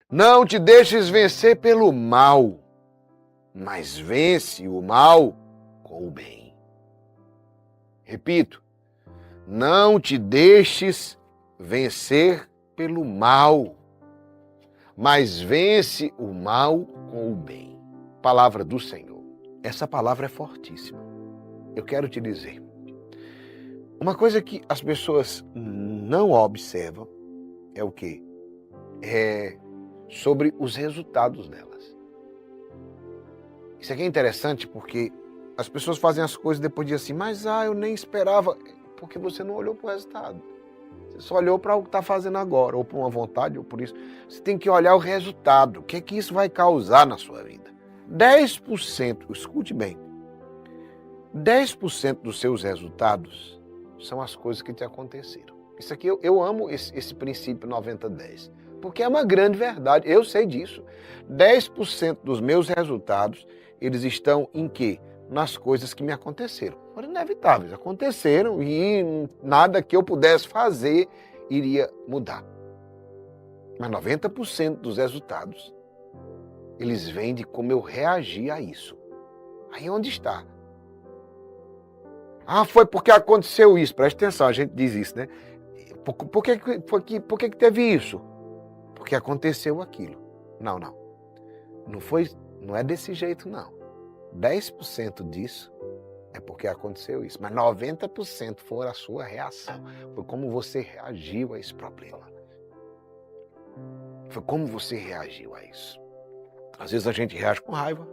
Não te deixes vencer pelo mal, mas vence o mal com o bem. Repito, não te deixes vencer pelo mal, mas vence o mal com o bem. Palavra do Senhor. Essa palavra é fortíssima. Eu quero te dizer, uma coisa que as pessoas não observam é o quê? É sobre os resultados delas. Isso aqui é interessante porque as pessoas fazem as coisas e depois dizem assim, mas eu nem esperava, porque você não olhou para o resultado. Você só olhou para o que está fazendo agora, ou por uma vontade, ou por isso. Você tem que olhar o resultado, o que é que isso vai causar na sua vida. 10%, escute bem, 10% dos seus resultados são as coisas que te aconteceram. Isso aqui, eu amo esse princípio 90-10, porque é uma grande verdade, eu sei disso. 10% dos meus resultados, eles estão em quê? Nas coisas que me aconteceram. Foram inevitáveis, aconteceram e nada que eu pudesse fazer iria mudar. Mas 90% dos resultados, eles vêm de como eu reagi a isso. Aí onde está? Foi porque aconteceu isso. Preste atenção, a gente diz isso, né? Por que teve isso? Porque aconteceu aquilo. Não. Não é desse jeito, não. 10% disso é porque aconteceu isso. Mas 90% foi a sua reação. Foi como você reagiu a esse problema. Foi como você reagiu a isso. Às vezes a gente reage com raiva.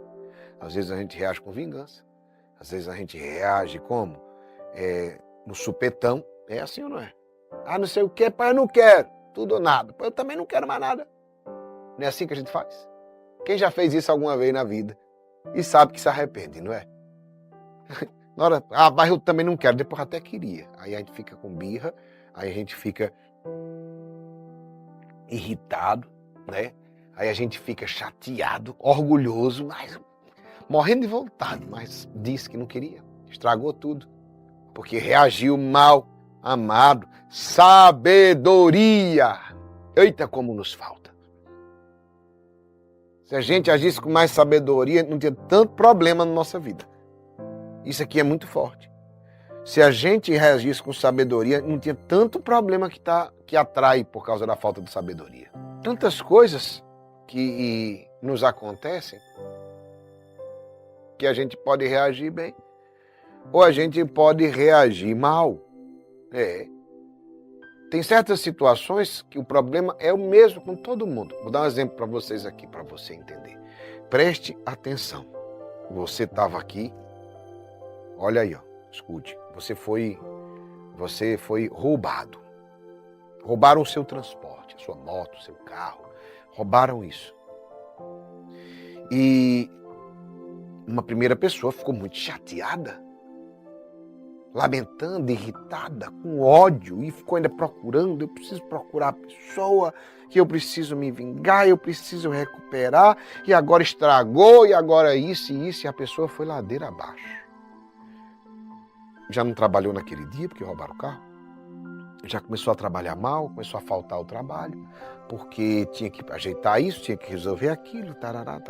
Às vezes a gente reage com vingança. Às vezes a gente reage como? No supetão. É assim ou não é? Não sei o que, pai, eu não quero. Tudo ou nada. Pai, eu também não quero mais nada. Não é assim que a gente faz? Quem já fez isso alguma vez na vida? E sabe que se arrepende, não é? Na hora, mas eu também não quero. Depois até queria. Aí a gente fica com birra. Aí a gente fica irritado, né? Aí a gente fica chateado, orgulhoso, mas morrendo de vontade, mas disse que não queria. Estragou tudo. Porque reagiu mal, amado. Sabedoria. Eita, como nos falta. Se a gente agisse com mais sabedoria, não tinha tanto problema na nossa vida. Isso aqui é muito forte. Se a gente reagisse com sabedoria, não tinha tanto problema que atrai por causa da falta de sabedoria. Tantas coisas que nos acontecem que a gente pode reagir bem ou a gente pode reagir mal. Tem certas situações que o problema é o mesmo com todo mundo. Vou dar um exemplo para vocês aqui, para você entender. Preste atenção. Você estava aqui, olha aí, escute. Você foi roubado. Roubaram o seu transporte, a sua moto, o seu carro. Roubaram isso. E uma primeira pessoa ficou muito chateada, lamentando, irritada, com ódio, e ficou ainda procurando, eu preciso procurar a pessoa, que eu preciso me vingar, eu preciso recuperar, e agora estragou, e agora isso e isso, e a pessoa foi ladeira abaixo. Já não trabalhou naquele dia, porque roubaram o carro, já começou a trabalhar mal, começou a faltar o trabalho, porque tinha que ajeitar isso, tinha que resolver aquilo, tarará.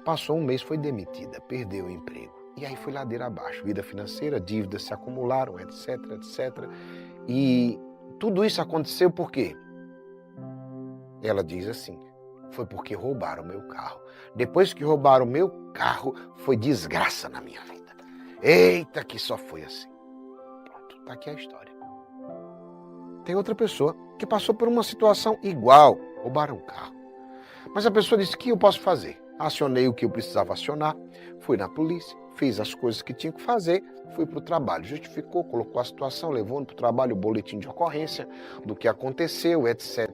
Passou um mês, foi demitida, perdeu o emprego. E aí foi ladeira abaixo, vida financeira, dívidas se acumularam, etc. E tudo isso aconteceu por quê? Ela diz assim, foi porque roubaram o meu carro. Depois que roubaram o meu carro, foi desgraça na minha vida. Eita, que só foi assim. Pronto, tá aqui a história. Tem outra pessoa que passou por uma situação igual, roubaram o carro. Mas a pessoa disse, o que eu posso fazer? Acionei o que eu precisava acionar, fui na polícia, fiz as coisas que tinha que fazer, fui para o trabalho, justificou, colocou a situação, levou para o trabalho o boletim de ocorrência do que aconteceu, etc.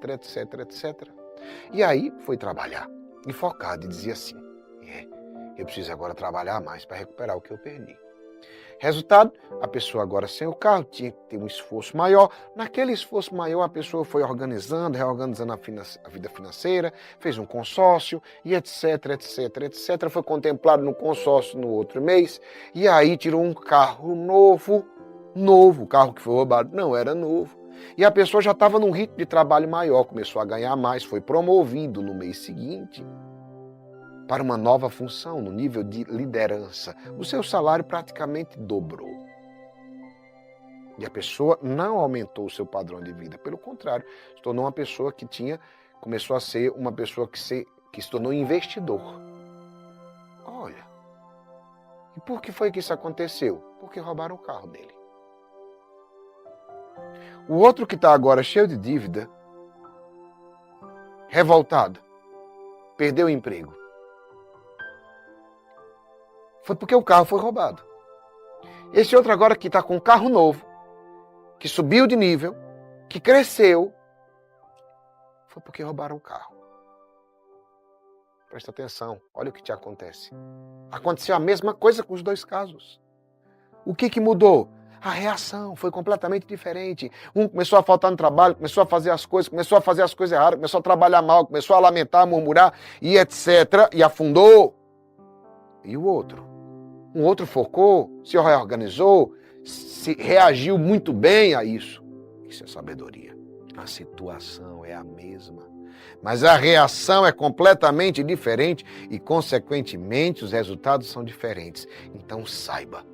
E aí foi trabalhar, e focado, e dizia assim, eu preciso agora trabalhar mais para recuperar o que eu perdi. Resultado, a pessoa agora sem o carro tinha que ter um esforço maior. Naquele esforço maior, a pessoa foi organizando, reorganizando a vida financeira, fez um consórcio e etc. Foi contemplado no consórcio no outro mês e aí tirou um carro novo. O carro que foi roubado não era novo. E a pessoa já estava num ritmo de trabalho maior, começou a ganhar mais, foi promovido no mês seguinte para uma nova função, no nível de liderança. O seu salário praticamente dobrou. E a pessoa não aumentou o seu padrão de vida, pelo contrário, se tornou uma pessoa que começou a ser uma pessoa que se tornou investidor. Olha, e por que foi que isso aconteceu? Porque roubaram o carro dele. O outro que está agora cheio de dívida, revoltado, perdeu o emprego. Foi porque o carro foi roubado. Esse outro agora que está com um carro novo, que subiu de nível, que cresceu, foi porque roubaram o carro. Presta atenção, olha o que te acontece. Aconteceu a mesma coisa com os dois casos. O que mudou? A reação foi completamente diferente. Um começou a faltar no trabalho, começou a fazer as coisas erradas, começou a trabalhar mal, começou a lamentar, murmurar e etc. E afundou. E o outro? Um outro focou, se reorganizou, se reagiu muito bem a isso. Isso é sabedoria. A situação é a mesma, mas a reação é completamente diferente e, consequentemente, os resultados são diferentes. Então saiba,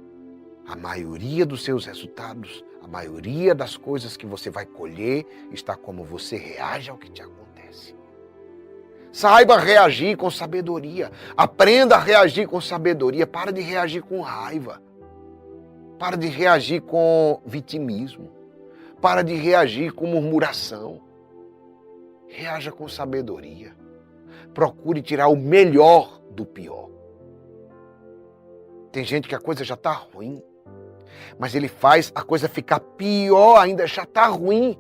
a maioria dos seus resultados, a maioria das coisas que você vai colher está como você reage ao que te acontece. Saiba reagir com sabedoria. Aprenda a reagir com sabedoria. Para de reagir com raiva. Para de reagir com vitimismo. Para de reagir com murmuração. Reaja com sabedoria. Procure tirar o melhor do pior. Tem gente que a coisa já está ruim, mas ele faz a coisa ficar pior ainda, já está ruim.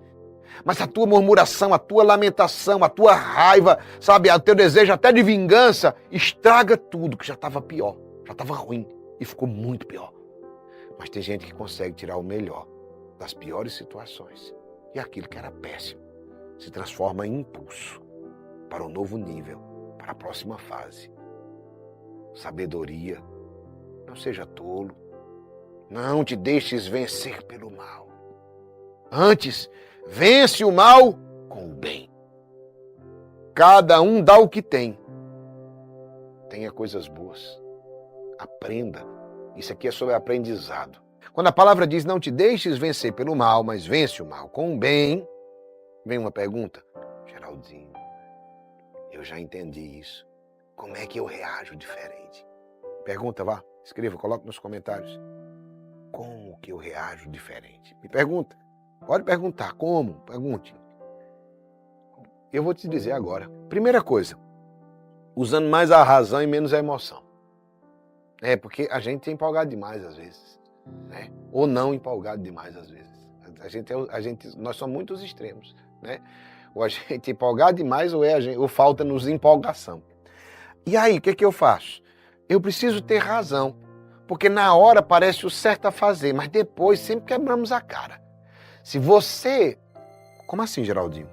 Mas a tua murmuração, a tua lamentação, a tua raiva, sabe, o teu desejo até de vingança, estraga tudo que já estava pior, já estava ruim e ficou muito pior. Mas tem gente que consegue tirar o melhor das piores situações e aquilo que era péssimo se transforma em impulso para um novo nível, para a próxima fase. Sabedoria, não seja tolo, não te deixes vencer pelo mal. Antes, vence o mal com o bem. Cada um dá o que tem. Tenha coisas boas. Aprenda. Isso aqui é sobre aprendizado. Quando a palavra diz não te deixes vencer pelo mal, mas vence o mal com o bem, vem uma pergunta. Geraldinho, eu já entendi isso. Como é que eu reajo diferente? Pergunta, vá. Escreva, coloque nos comentários. Como que eu reajo diferente? Me pergunta. Pode perguntar. Como? Pergunte. Eu vou te dizer agora. Primeira coisa, usando mais a razão e menos a emoção. Porque a gente é empolgado demais às vezes. Né? Ou não empolgado demais às vezes. Nós somos muitos extremos. Né? Ou a gente é empolgado demais ou falta-nos empolgação. E aí, o que eu faço? Eu preciso ter razão. Porque na hora parece o certo a fazer, mas depois sempre quebramos a cara. Se você... Como assim, Geraldinho?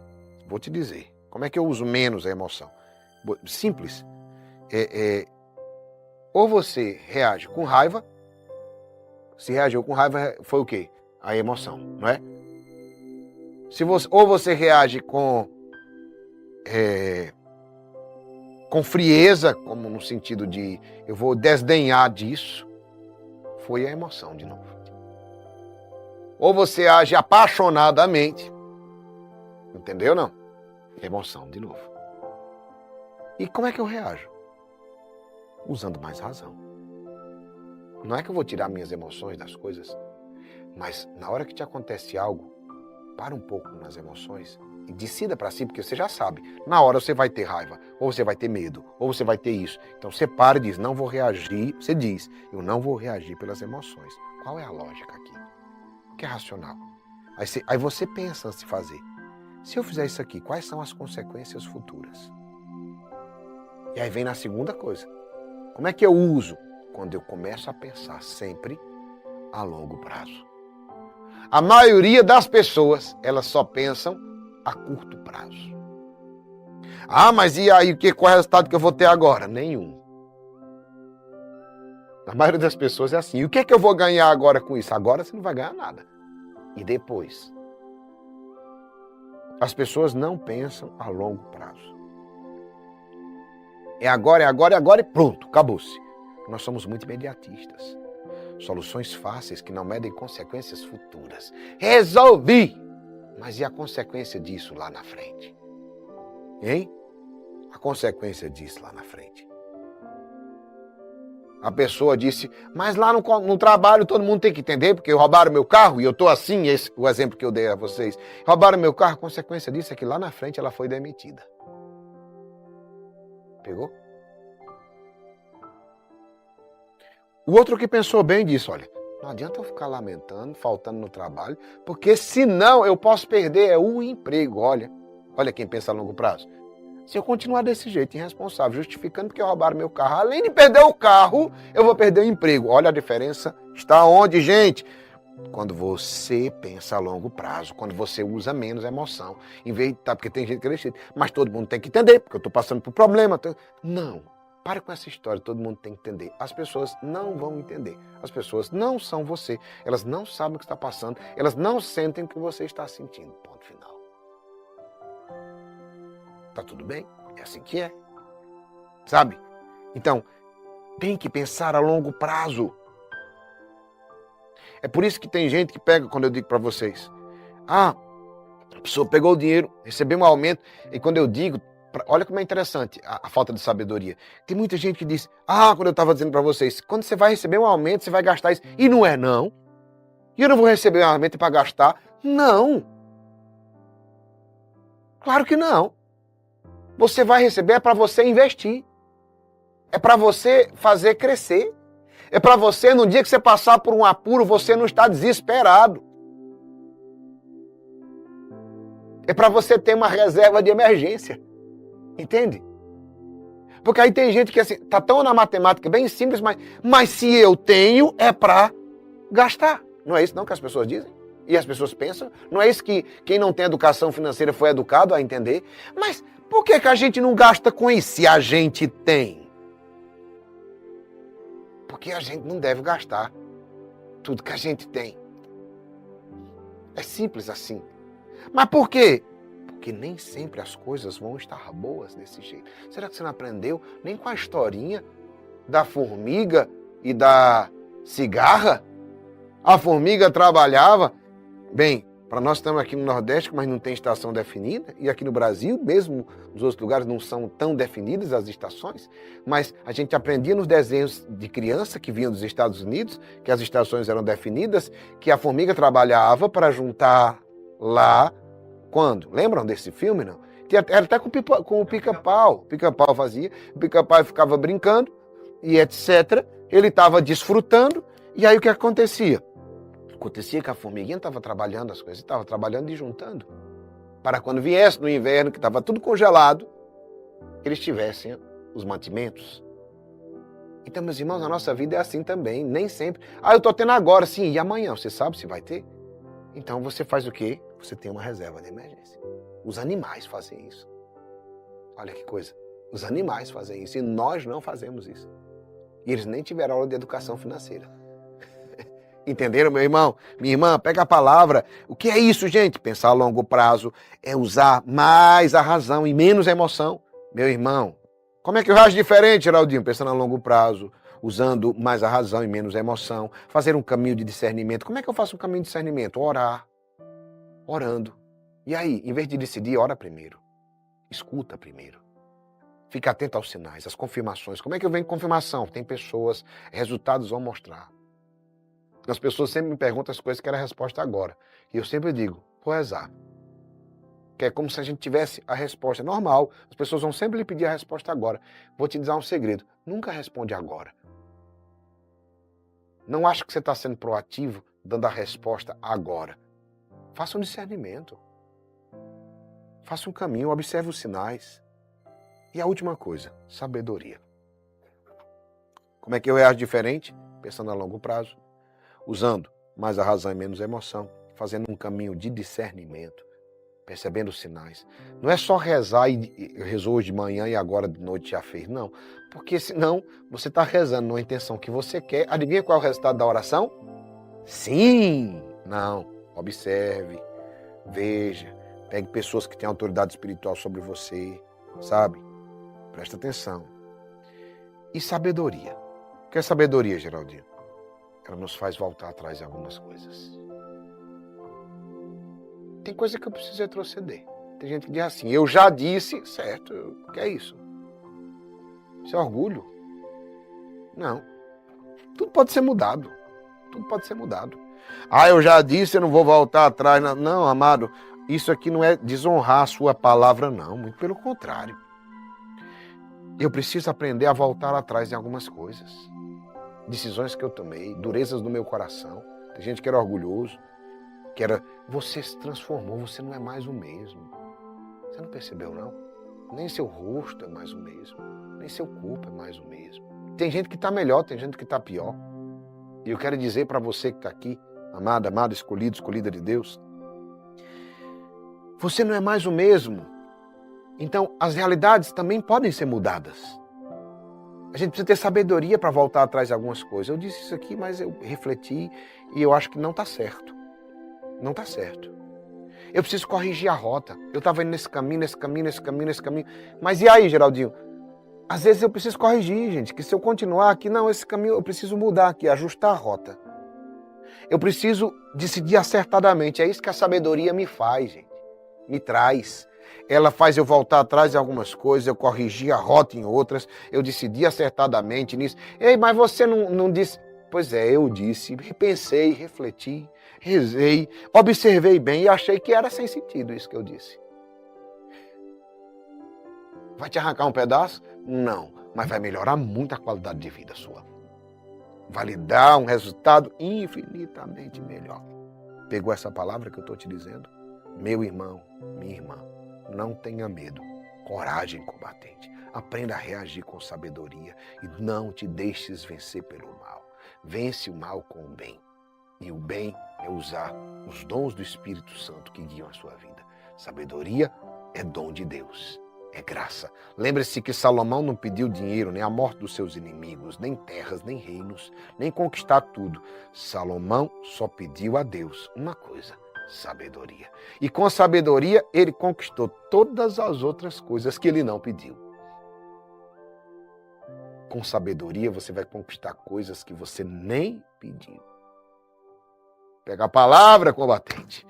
Vou te dizer. Como é que eu uso menos a emoção? Simples. Ou você reage com raiva. Se reagiu com raiva, foi o quê? A emoção, não é? Ou você reage com frieza, como no sentido de eu vou desdenhar disso, foi a emoção de novo. Ou você age apaixonadamente, entendeu não? Emoção de novo. E como é que eu reajo? Usando mais razão. Não é que eu vou tirar minhas emoções das coisas, mas na hora que te acontece algo, para um pouco nas emoções e decida para si, porque você já sabe, na hora você vai ter raiva, ou você vai ter medo, ou você vai ter isso. Então você para e diz, não vou reagir, você diz, eu não vou reagir pelas emoções. Qual é a lógica aqui? O que é racional? Aí você pensa antes de fazer. Se eu fizer isso aqui, quais são as consequências futuras? E aí vem na segunda coisa. Como é que eu uso? Quando eu começo a pensar sempre a longo prazo. A maioria das pessoas, elas só pensam a curto prazo. Ah, mas e aí, qual é o resultado que eu vou ter agora? Nenhum. A maioria das pessoas é assim. E o que é que eu vou ganhar agora com isso? Agora você não vai ganhar nada. E depois? As pessoas não pensam a longo prazo. É agora, é agora, é agora e pronto, acabou-se. Nós somos muito imediatistas. Soluções fáceis que não medem consequências futuras. Resolvi! Mas e a consequência disso lá na frente? Hein? A consequência disso lá na frente. A pessoa disse, mas lá no trabalho todo mundo tem que entender, porque roubaram meu carro e eu estou assim, o exemplo que eu dei a vocês. Roubaram meu carro, a consequência disso é que lá na frente ela foi demitida. Pegou? O outro que pensou bem disse, olha, não adianta eu ficar lamentando, faltando no trabalho, porque senão eu posso perder o emprego. Olha quem pensa a longo prazo. Se eu continuar desse jeito, irresponsável, justificando porque roubaram meu carro, além de perder o carro, eu vou perder o emprego. Olha a diferença. Está onde, gente? Quando você pensa a longo prazo, quando você usa menos emoção. Em vez de porque tem gente que deixa, mas todo mundo tem que entender, porque eu estou passando por problema. Não. Para com essa história, todo mundo tem que entender. As pessoas não vão entender. As pessoas não são você. Elas não sabem o que está passando. Elas não sentem o que você está sentindo. Ponto final. Tá tudo bem? É assim que é. Sabe? Então, tem que pensar a longo prazo. É por isso que tem gente que pega, quando eu digo para vocês, a pessoa pegou o dinheiro, recebeu um aumento, e quando eu digo, olha como é interessante a falta de sabedoria. Tem muita gente que diz, quando eu estava dizendo para vocês, quando você vai receber um aumento, você vai gastar isso. E não é não. E eu não vou receber um aumento para gastar. Não. Claro que não. Você vai receber é para você investir. É para você fazer crescer. É para você, no dia que você passar por um apuro, você não estar desesperado. É para você ter uma reserva de emergência. Entende? Porque aí tem gente que assim, tá tão na matemática bem simples, mas se eu tenho, é para gastar. Não é isso não que as pessoas dizem? E as pessoas pensam? Não é isso que quem não tem educação financeira foi educado a entender? Mas por que a gente não gasta com isso se a gente tem? Porque a gente não deve gastar tudo que a gente tem. É simples assim. Mas por quê? Porque nem sempre as coisas vão estar boas desse jeito. Será que você não aprendeu nem com a historinha da formiga e da cigarra? A formiga trabalhava. Bem, para nós estamos aqui no Nordeste, mas não tem estação definida, e aqui no Brasil, mesmo nos outros lugares, não são tão definidas as estações, mas a gente aprendia nos desenhos de criança que vinham dos Estados Unidos, que as estações eram definidas, que a formiga trabalhava para juntar lá, quando? Lembram desse filme, não? Era até com o pica-pau. O pica-pau fazia, o pica-pau ficava brincando, e etc. Ele estava desfrutando, e aí o que acontecia? Acontecia que a formiguinha estava trabalhando as coisas, estava trabalhando e juntando. Para quando viesse no inverno, que estava tudo congelado, eles tivessem os mantimentos. Então, meus irmãos, a nossa vida é assim também, nem sempre. Eu estou tendo agora, sim, e amanhã? Você sabe se vai ter? Então você faz o quê? Você tem uma reserva de emergência. Os animais fazem isso. Olha que coisa. Os animais fazem isso e nós não fazemos isso. E eles nem tiveram aula de educação financeira. Entenderam, meu irmão? Minha irmã, pega a palavra. O que é isso, gente? Pensar a longo prazo é usar mais a razão e menos a emoção. Meu irmão, como é que eu acho diferente, Geraldinho? Pensando a longo prazo, usando mais a razão e menos a emoção. Fazer um caminho de discernimento. Como é que eu faço um caminho de discernimento? Orar. Orando. E aí, em vez de decidir, ora primeiro. Escuta primeiro. Fica atento aos sinais, às confirmações. Como é que eu venho com confirmação? Tem pessoas, resultados vão mostrar. As pessoas sempre me perguntam as coisas que era a resposta agora. E eu sempre digo, vou rezar. Que é como se a gente tivesse a resposta normal. As pessoas vão sempre lhe pedir a resposta agora. Vou te dizer um segredo. Nunca responde agora. Não acho que você está sendo proativo dando a resposta agora. Faça um discernimento. Faça um caminho, observe os sinais. E a última coisa, sabedoria. Como é que eu reajo diferente? Pensando a longo prazo. Usando mais a razão e menos a emoção, fazendo um caminho de discernimento, percebendo os sinais. Não é só rezar e rezou hoje de manhã e agora de noite já fez, não. Porque senão você está rezando numa intenção que você quer. Adivinha qual é o resultado da oração? Sim! Não. Observe, veja, Pegue pessoas que têm autoridade espiritual sobre você, sabe? Presta atenção. E sabedoria. O que é sabedoria, Geraldinho? Ela nos faz voltar atrás de algumas coisas. Tem coisa que eu preciso retroceder. Tem gente que diz assim, eu já disse, certo, o que é isso? Isso é orgulho? Não. Tudo pode ser mudado. Tudo pode ser mudado. Ah, eu já disse, eu não vou voltar atrás. Não, amado, isso aqui não é desonrar a sua palavra, não. Muito pelo contrário. Eu preciso aprender a voltar atrás em algumas coisas. Decisões que eu tomei, durezas do meu coração. Tem gente que era orgulhoso, que era... Você se transformou, você não é mais o mesmo. Você não percebeu, não? Nem seu rosto é mais o mesmo. Nem seu corpo é mais o mesmo. Tem gente que está melhor, tem gente que está pior. E eu quero dizer para você que está aqui, amado, amado, escolhido, escolhida de Deus, você não é mais o mesmo. Então, as realidades também podem ser mudadas. A gente precisa ter sabedoria para voltar atrás de algumas coisas. Eu disse isso aqui, mas eu refleti e eu acho que não está certo. Não está certo. Eu preciso corrigir a rota. Eu estava indo nesse caminho. Mas e aí, Geraldinho? Às vezes eu preciso corrigir, gente, que se eu continuar aqui, não, esse caminho eu preciso mudar aqui, ajustar a rota. Eu preciso decidir acertadamente. É isso que a sabedoria me faz, gente. Me traz. Ela faz eu voltar atrás em algumas coisas, eu corrigir a rota em outras, eu decidi acertadamente nisso. Ei, mas você não disse... Pois é, eu disse, pensei, refleti, rezei, observei bem e achei que era sem sentido isso que eu disse. Vai te arrancar um pedaço? Não, mas vai melhorar muito a qualidade de vida sua. Vai lhe dar um resultado infinitamente melhor. Pegou essa palavra que eu estou te dizendo? Meu irmão, minha irmã, não tenha medo. Coragem combatente. Aprenda a reagir com sabedoria e não te deixes vencer pelo mal. Vence o mal com o bem. E o bem é usar os dons do Espírito Santo que guiam a sua vida. Sabedoria é dom de Deus. É graça. Lembre-se que Salomão não pediu dinheiro, nem a morte dos seus inimigos, nem terras, nem reinos, nem conquistar tudo. Salomão só pediu a Deus uma coisa, sabedoria. E com a sabedoria ele conquistou todas as outras coisas que ele não pediu. Com sabedoria você vai conquistar coisas que você nem pediu. Pega a palavra, combatente.